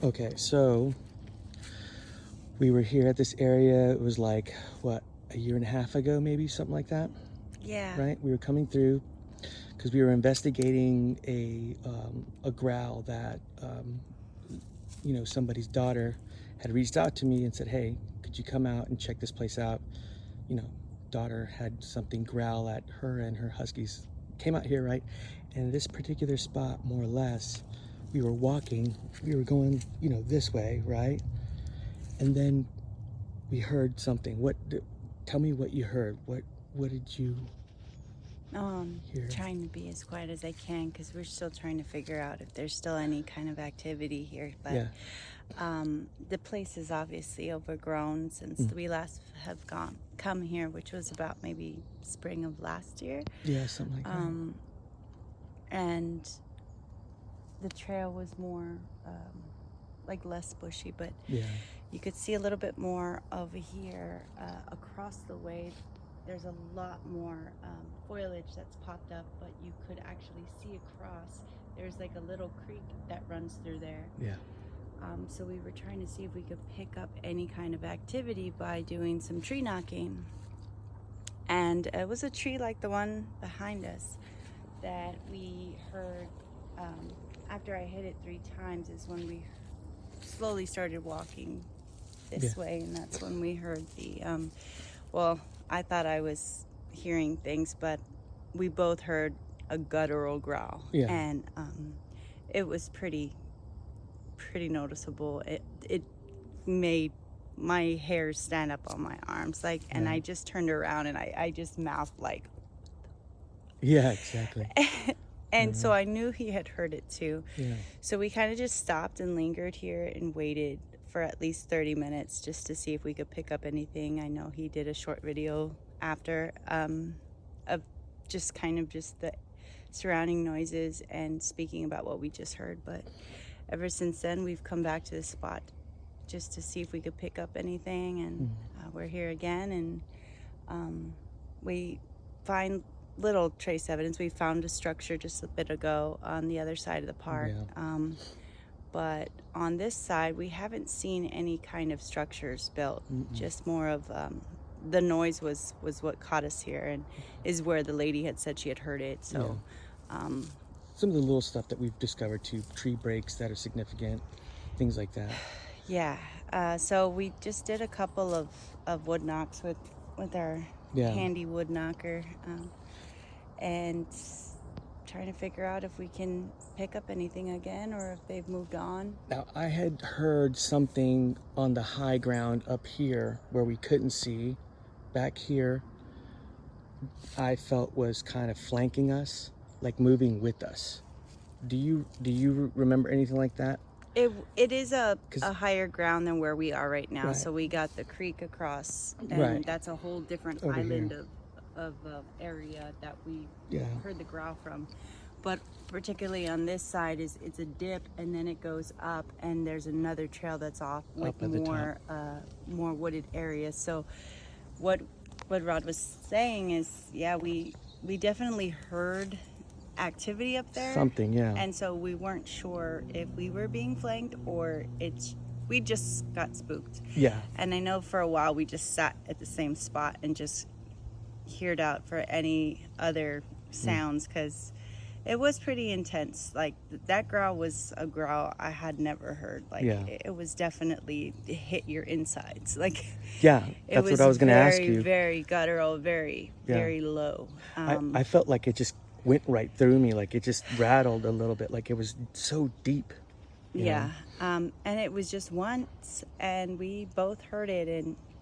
Okay, so we were here at this area. It was like, what, a year and a half ago, maybe, something like that, Yeah. right? We were coming through because we were investigating a growl that, somebody's daughter had reached out to me and said, hey, could you come out and check this place out? You know, daughter had something growl at her and her huskies. Came out here, right? And this particular spot, more or less, we were walking, we were going, this way, right? And then we heard something. Tell me what you heard. What did you hear? Trying to be as quiet as I can because we're still trying to figure out if there's still any kind of activity here. But Yeah. the place is obviously overgrown since we last have come here, which was about maybe spring of last year. Yeah, something like that. And the trail was more like less bushy, but Yeah. you could see a little bit more over here across the way. There's a lot more foliage that's popped up, but you could actually see across. There's like a little creek that runs through there. Yeah. So we were trying to see if we could pick up any kind of activity by doing some tree knocking. And it was a tree like the one behind us that we heard after I hit it 3 times is when we slowly started walking this way, and that's when we heard the I thought I was hearing things, but we both heard a guttural growl. Yeah. And it was pretty noticeable. It made my hairs stand up on my arms, and I just turned around and I just mouthed like, yeah, exactly. and so I knew he had heard it too. Yeah. So we kind of just stopped and lingered here and waited for at least 30 minutes just to see if we could pick up anything. I know he did a short video after of just the surrounding noises and speaking about what we just heard. But ever since then, we've come back to the spot just to see if we could pick up anything. And we're here again, and we find little trace evidence. We found a structure just a bit ago on the other side of the park. Yeah. But on this side, we haven't seen any kind of structures built. Just more of the noise was what caught us here, and is where the lady had said she had heard it. So some of the little stuff that we've discovered too, tree breaks that are significant, things like that. Yeah. So we just did a couple of wood knocks with our handy wood knocker, and trying to figure out if we can pick up anything again or if they've moved on. Now, I had heard something on the high ground up here where we couldn't see. Back here, I felt was kind of flanking us, like moving with us. Do you remember anything like that? It is a higher ground than where we are right now. Right. So we got the creek across, and that's a whole different Over island here. of area that we Yeah. heard the growl from. But particularly on this side it's a dip, and then it goes up, and there's another trail that's off with more wooded areas. So what Rod was saying is, we definitely heard activity up there. Something, yeah. And so we weren't sure if we were being flanked or we just got spooked. Yeah. And I know for a while we just sat at the same spot and just heard out for any other sounds, because it was pretty intense. Like, that growl was a growl I had never heard. Like, it was definitely, it hit your insides. Like, yeah, that's what I was going to ask you. Very guttural, very low. I felt like it just went right through me, like it just rattled a little bit, like it was so deep. Yeah. And it was just once, and we both heard it,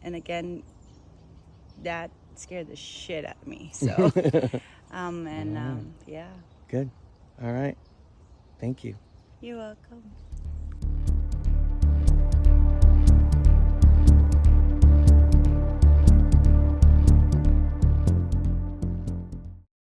and again, that scared the shit out of me. So, yeah. Good. All right. Thank you. You're welcome.